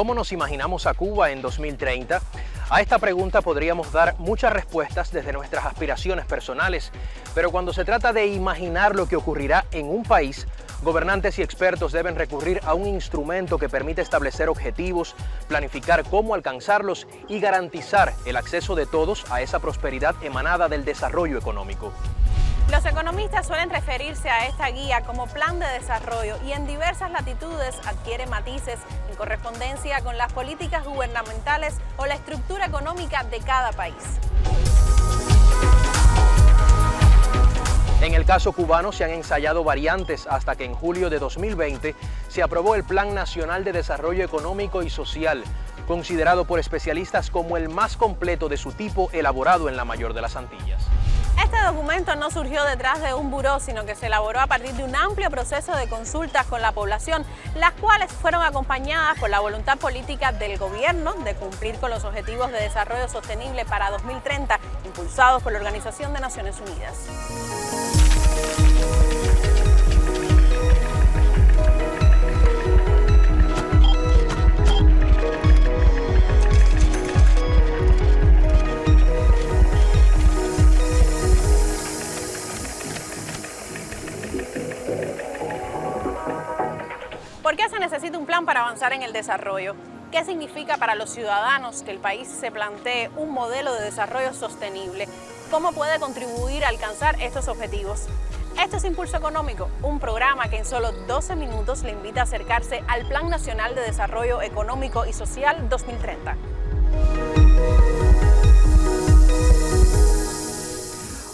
¿Cómo nos imaginamos a Cuba en 2030? A esta pregunta podríamos dar muchas respuestas desde nuestras aspiraciones personales, pero cuando se trata de imaginar lo que ocurrirá en un país, gobernantes y expertos deben recurrir a un instrumento que permite establecer objetivos, planificar cómo alcanzarlos y garantizar el acceso de todos a esa prosperidad emanada del desarrollo económico. Los economistas suelen referirse a esta guía como plan de desarrollo y en diversas latitudes adquiere matices en correspondencia con las políticas gubernamentales o la estructura económica de cada país. En el caso cubano se han ensayado variantes hasta que en julio de 2020 se aprobó el Plan Nacional de Desarrollo Económico y Social, considerado por especialistas como el más completo de su tipo elaborado en la mayor de las Antillas. Este documento no surgió detrás de un buró, sino que se elaboró a partir de un amplio proceso de consultas con la población, las cuales fueron acompañadas por la voluntad política del gobierno de cumplir con los Objetivos de Desarrollo Sostenible para 2030, impulsados por la Organización de Naciones Unidas. ¿Por qué se necesita un plan para avanzar en el desarrollo? ¿Qué significa para los ciudadanos que el país se plantee un modelo de desarrollo sostenible? ¿Cómo puede contribuir a alcanzar estos objetivos? Esto es Impulso Económico, un programa que en solo 12 minutos le invita a acercarse al Plan Nacional de Desarrollo Económico y Social 2030.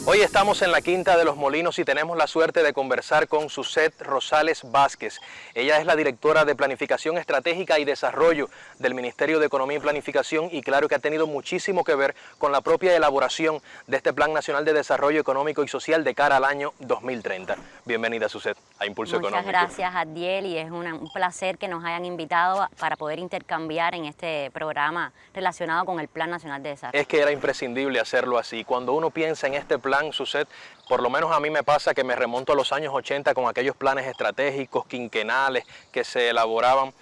Hoy estamos en la Quinta de los Molinos y tenemos la suerte de conversar con Suset Rosales Vázquez. Ella es la directora de Planificación Estratégica y Desarrollo del Ministerio de Economía y Planificación y claro que ha tenido muchísimo que ver con la propia elaboración de este Plan Nacional de Desarrollo Económico y Social de cara al año 2030. Bienvenida, Suset, a Impulso Económico. Muchas gracias, Adiel, y es un placer que nos hayan invitado para poder intercambiar en este programa relacionado con el Plan Nacional de Desarrollo. Es que era imprescindible hacerlo así. Cuando uno piensa en este plan, Suset, por lo menos a mí me pasa que me remonto a los años 80 con aquellos planes estratégicos, quinquenales que se elaboraban,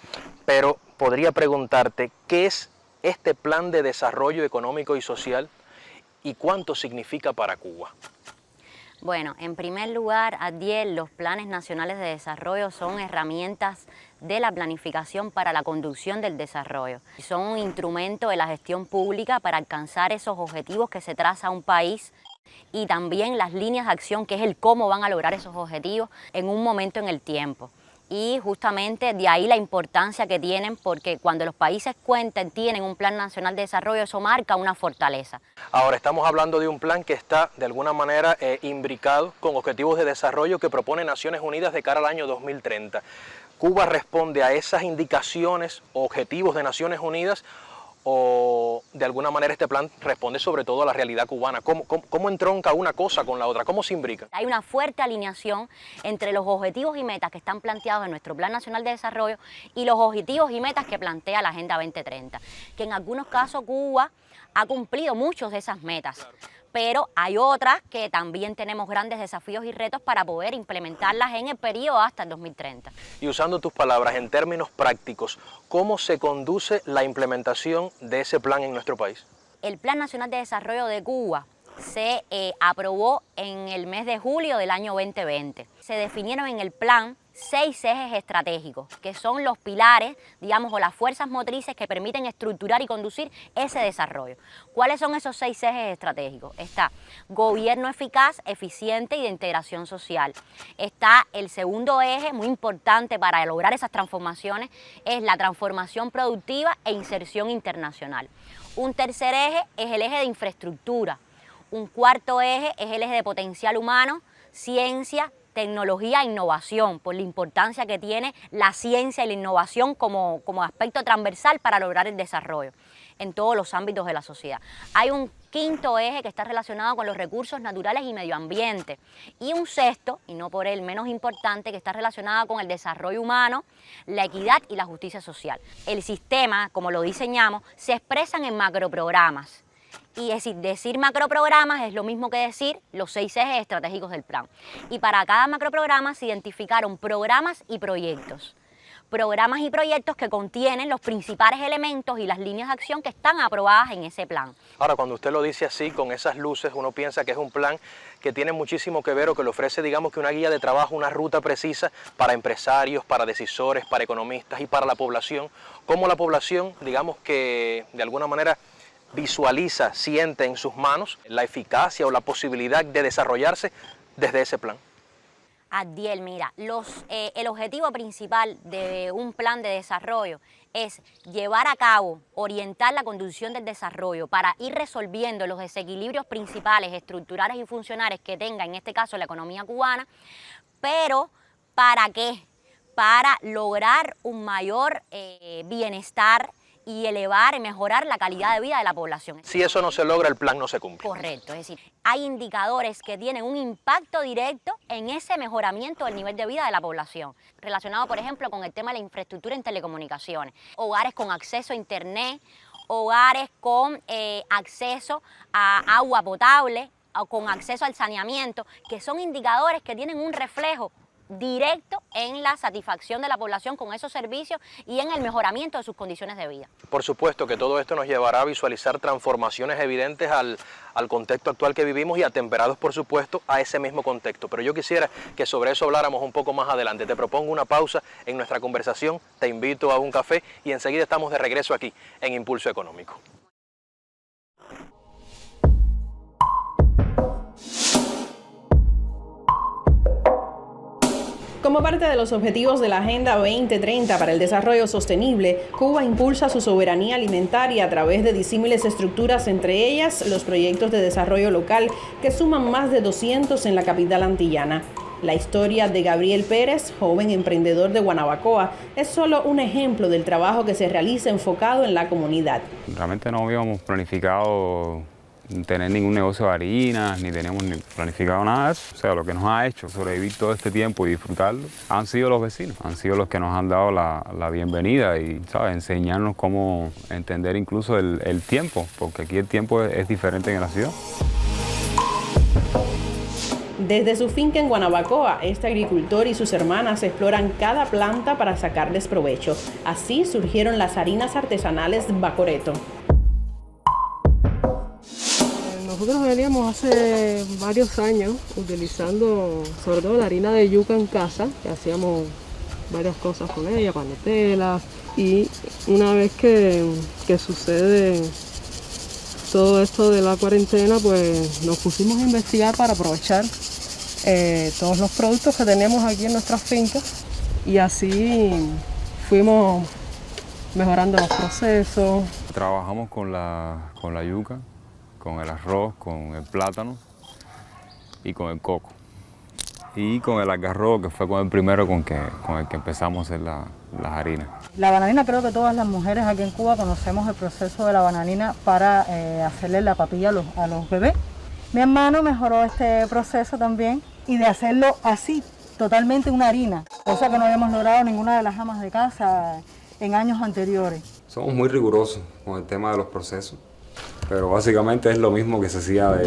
pero podría preguntarte, ¿qué es este plan de desarrollo económico y social y cuánto significa para Cuba? Bueno, en primer lugar, Adiel, los planes nacionales de desarrollo son herramientas de la planificación para la conducción del desarrollo. Son un instrumento de la gestión pública para alcanzar esos objetivos que se traza un país y también las líneas de acción, que es el cómo van a lograr esos objetivos en un momento en el tiempo. Y justamente de ahí la importancia que tienen, porque cuando los países tienen un plan nacional de desarrollo, eso marca una fortaleza. Ahora estamos hablando de un plan que está de alguna manera imbricado con objetivos de desarrollo que propone Naciones Unidas de cara al año 2030. ¿Cuba responde a esas indicaciones o objetivos de Naciones Unidas o de alguna manera este plan responde sobre todo a la realidad cubana? ¿Cómo entronca una cosa con la otra? ¿Cómo se imbrica? Hay una fuerte alineación entre los objetivos y metas que están planteados en nuestro Plan Nacional de Desarrollo y los objetivos y metas que plantea la Agenda 2030, que en algunos casos Cuba ha cumplido muchos de esas metas. Claro. Pero hay otras que también tenemos grandes desafíos y retos para poder implementarlas en el periodo hasta el 2030. Y usando tus palabras, en términos prácticos, ¿cómo se conduce la implementación de ese plan en nuestro país? El Plan Nacional de Desarrollo de Cuba se aprobó en el mes de julio del año 2020. Se definieron en el plan 6 ejes estratégicos, que son los pilares, digamos, o las fuerzas motrices que permiten estructurar y conducir ese desarrollo. ¿Cuáles son esos 6 ejes estratégicos? Está gobierno eficaz, eficiente y de integración social. Está el segundo eje, muy importante para lograr esas transformaciones, es la transformación productiva e inserción internacional. Un tercer eje es el eje de infraestructura. Un cuarto eje es el eje de potencial humano, ciencia, tecnología e innovación, por la importancia que tiene la ciencia y la innovación como aspecto transversal para lograr el desarrollo en todos los ámbitos de la sociedad. Hay un quinto eje que está relacionado con los recursos naturales y medio ambiente. Y un sexto, y no por él menos importante, que está relacionado con el desarrollo humano, la equidad y la justicia social. El sistema, como lo diseñamos, se expresan en macroprogramas. Y decir macroprogramas es lo mismo que decir los 6 ejes estratégicos del plan. Y para cada macroprograma se identificaron programas y proyectos. programas y proyectos que contienen los principales elementos y las líneas de acción que están aprobadas en ese plan. Ahora, cuando usted lo dice así, con esas luces, uno piensa que es un plan que tiene muchísimo que ver o que le ofrece, digamos, que una guía de trabajo, una ruta precisa para empresarios, para decisores, para economistas y para la población. Cómo la población, digamos, que de alguna manera visualiza, siente en sus manos la eficacia o la posibilidad de desarrollarse desde ese plan. Adiel, mira, el objetivo principal de un plan de desarrollo es llevar a cabo, orientar la conducción del desarrollo para ir resolviendo los desequilibrios principales, estructurales y funcionales que tenga, en este caso, la economía cubana, pero ¿para qué? Para lograr un mayor bienestar y elevar y mejorar la calidad de vida de la población. Si eso no se logra, el plan no se cumple. Correcto, es decir, hay indicadores que tienen un impacto directo en ese mejoramiento del nivel de vida de la población, relacionado, por ejemplo, con el tema de la infraestructura en telecomunicaciones, hogares con acceso a internet, hogares con acceso a agua potable, o con acceso al saneamiento, que son indicadores que tienen un reflejo directo en la satisfacción de la población con esos servicios y en el mejoramiento de sus condiciones de vida. Por supuesto que todo esto nos llevará a visualizar transformaciones evidentes al contexto actual que vivimos y atemperados, por supuesto, a ese mismo contexto. Pero yo quisiera que sobre eso habláramos un poco más adelante. Te propongo una pausa en nuestra conversación, te invito a un café y enseguida estamos de regreso aquí en Impulso Económico. Como parte de los objetivos de la Agenda 2030 para el desarrollo sostenible, Cuba impulsa su soberanía alimentaria a través de disímiles estructuras, entre ellas los proyectos de desarrollo local que suman más de 200 en la capital antillana. La historia de Gabriel Pérez, joven emprendedor de Guanabacoa, es solo un ejemplo del trabajo que se realiza enfocado en la comunidad. Realmente no habíamos planificado tener ningún negocio de harinas, ni teníamos planificado nada de eso. O sea, lo que nos ha hecho sobrevivir todo este tiempo y disfrutarlo han sido los vecinos, han sido los que nos han dado la bienvenida y, ¿sabes?, enseñarnos cómo entender incluso el tiempo, porque aquí el tiempo es diferente en la ciudad. Desde su finca en Guanabacoa, este agricultor y sus hermanas exploran cada planta para sacarles provecho. Así surgieron las harinas artesanales Bacoreto. Nosotros veníamos hace varios años utilizando sobre todo la harina de yuca en casa, que hacíamos varias cosas con ella, panetelas, y una vez que sucede todo esto de la cuarentena, pues nos pusimos a investigar para aprovechar todos los productos que tenemos aquí en nuestras fincas y así fuimos mejorando los procesos. Trabajamos con la yuca, con el arroz, con el plátano y con el coco. Y con el algarrobo, que fue con el primero con el que empezamos a hacer las harinas. La bananina, creo que todas las mujeres aquí en Cuba conocemos el proceso de la bananina para hacerle la papilla a los bebés. Mi hermano mejoró este proceso también y de hacerlo así, totalmente una harina, cosa que no habíamos logrado ninguna de las amas de casa en años anteriores. Somos muy rigurosos con el tema de los procesos, pero básicamente es lo mismo que se hacía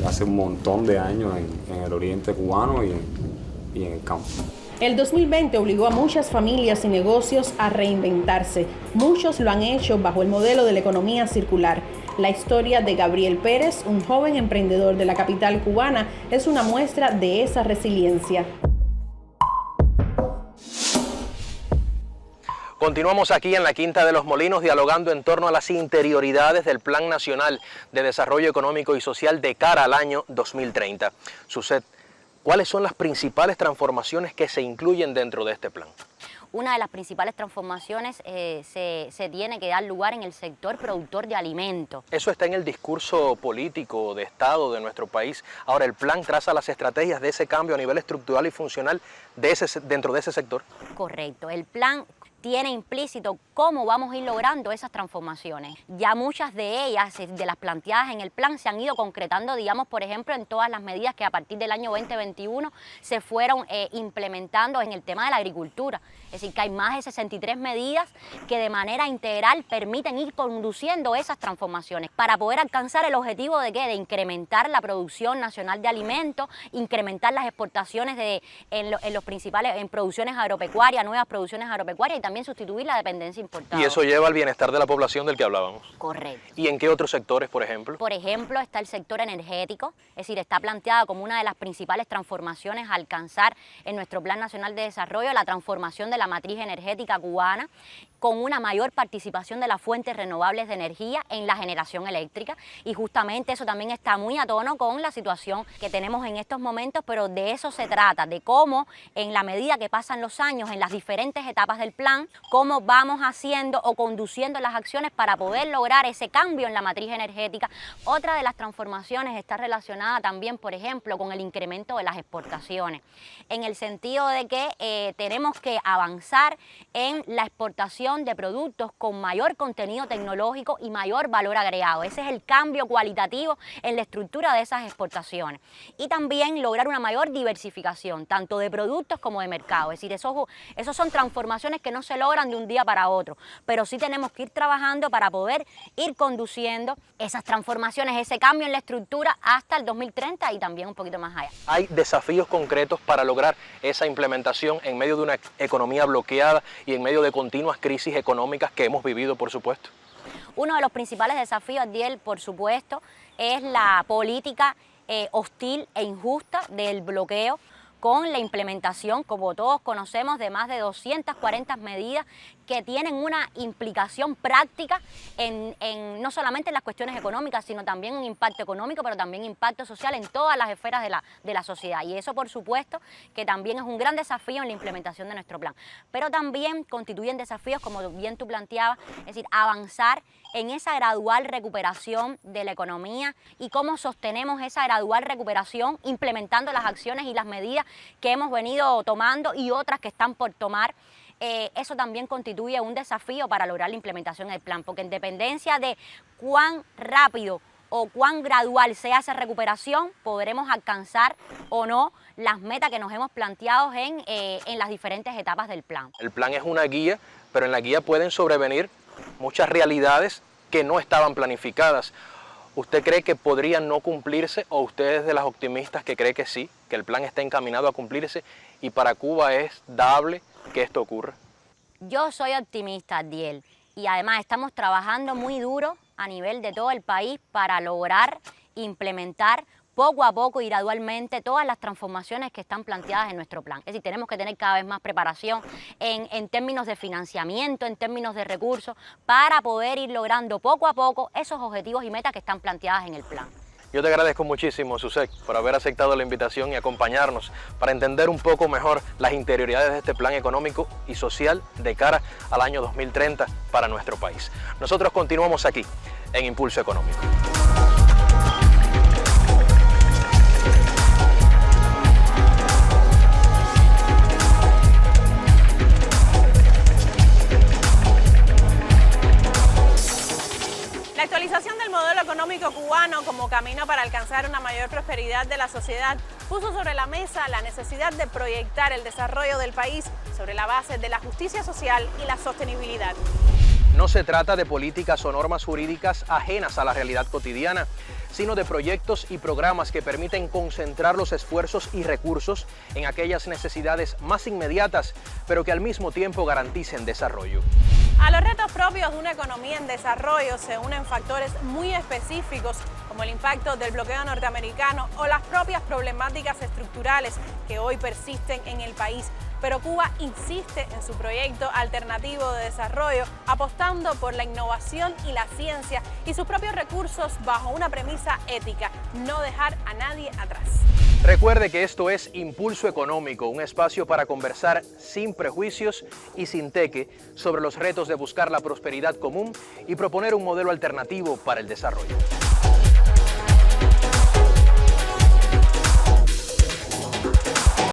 hace un montón de años en el oriente cubano y en el campo. El 2020 obligó a muchas familias y negocios a reinventarse. Muchos lo han hecho bajo el modelo de la economía circular. La historia de Gabriel Pérez, un joven emprendedor de la capital cubana, es una muestra de esa resiliencia. Continuamos aquí en la Quinta de los Molinos dialogando en torno a las interioridades del Plan Nacional de Desarrollo Económico y Social de cara al año 2030. Suset, ¿cuáles son las principales transformaciones que se incluyen dentro de este plan? Una de las principales transformaciones se tiene que dar lugar en el sector productor de alimentos. Eso está en el discurso político de Estado de nuestro país. Ahora, el plan traza las estrategias de ese cambio a nivel estructural y funcional dentro de ese sector. Correcto. El plan tiene implícito cómo vamos a ir logrando esas transformaciones. Ya muchas de ellas, de las planteadas en el plan, se han ido concretando, digamos, por ejemplo, en todas las medidas que a partir del año 2021 se fueron implementando en el tema de la agricultura. Es decir, que hay más de 63 medidas que de manera integral permiten ir conduciendo esas transformaciones para poder alcanzar el objetivo de ¿qué? De incrementar la producción nacional de alimentos, incrementar las exportaciones en producciones agropecuarias, nuevas producciones agropecuarias, y también sustituir la dependencia importada. Y eso lleva al bienestar de la población del que hablábamos. Correcto. ¿Y en qué otros sectores, por ejemplo? Por ejemplo, está el sector energético, es decir, está planteada como una de las principales transformaciones a alcanzar en nuestro Plan Nacional de Desarrollo, la transformación de la matriz energética cubana, con una mayor participación de las fuentes renovables de energía en la generación eléctrica, y justamente eso también está muy a tono con la situación que tenemos en estos momentos, pero de eso se trata, de cómo en la medida que pasan los años, en las diferentes etapas del plan, cómo vamos haciendo o conduciendo las acciones para poder lograr ese cambio en la matriz energética. Otra de las transformaciones está relacionada también, por ejemplo, con el incremento de las exportaciones, en el sentido de que tenemos que avanzar en la exportación de productos con mayor contenido tecnológico y mayor valor agregado. Ese es el cambio cualitativo en la estructura de esas exportaciones. Y también lograr una mayor diversificación, tanto de productos como de mercado. Es decir, esos son transformaciones que no se logran de un día para otro, pero sí tenemos que ir trabajando para poder ir conduciendo esas transformaciones, ese cambio en la estructura hasta el 2030 y también un poquito más allá. ¿Hay desafíos concretos para lograr esa implementación en medio de una economía bloqueada y en medio de continuas crisis económicas que hemos vivido, por supuesto? Uno de los principales desafíos, Adiel, por supuesto, es la política hostil e injusta del bloqueo, con la implementación, como todos conocemos, de más de 240 medidas que tienen una implicación práctica no solamente en las cuestiones económicas, sino también un impacto económico, pero también impacto social en todas las esferas de la sociedad. Y eso, por supuesto, que también es un gran desafío en la implementación de nuestro plan. Pero también constituyen desafíos, como bien tú planteabas, es decir, avanzar en esa gradual recuperación de la economía y cómo sostenemos esa gradual recuperación implementando las acciones y las medidas que hemos venido tomando y otras que están por tomar. Eso también constituye un desafío para lograr la implementación del plan, porque en dependencia de cuán rápido o cuán gradual sea esa recuperación, podremos alcanzar o no las metas que nos hemos planteado en las diferentes etapas del plan. El plan es una guía, pero en la guía pueden sobrevenir muchas realidades que no estaban planificadas. ¿Usted cree que podrían no cumplirse, o usted es de las optimistas que cree que sí, que el plan está encaminado a cumplirse y para Cuba es dable que esto ocurra? Yo soy optimista, Adiel, y además estamos trabajando muy duro a nivel de todo el país para lograr implementar poco a poco y gradualmente todas las transformaciones que están planteadas en nuestro plan. Es decir, tenemos que tener cada vez más preparación en términos de financiamiento, en términos de recursos, para poder ir logrando poco a poco esos objetivos y metas que están planteadas en el plan. Yo te agradezco muchísimo, Susek, por haber aceptado la invitación y acompañarnos para entender un poco mejor las interioridades de este plan económico y social de cara al año 2030 para nuestro país. Nosotros continuamos aquí en Impulso Económico. La actualización del modelo económico cubano como camino para alcanzar una mayor prosperidad de la sociedad puso sobre la mesa la necesidad de proyectar el desarrollo del país sobre la base de la justicia social y la sostenibilidad. No se trata de políticas o normas jurídicas ajenas a la realidad cotidiana, sino de proyectos y programas que permiten concentrar los esfuerzos y recursos en aquellas necesidades más inmediatas, pero que al mismo tiempo garanticen desarrollo. A los retos propios de una economía en desarrollo se unen factores muy específicos como el impacto del bloqueo norteamericano o las propias problemáticas estructurales que hoy persisten en el país. Pero Cuba insiste en su proyecto alternativo de desarrollo, apostando por la innovación y la ciencia y sus propios recursos bajo una premisa ética: no dejar a nadie atrás. Recuerde que esto es Impulso Económico, un espacio para conversar sin prejuicios y sin teque sobre los retos de buscar la prosperidad común y proponer un modelo alternativo para el desarrollo.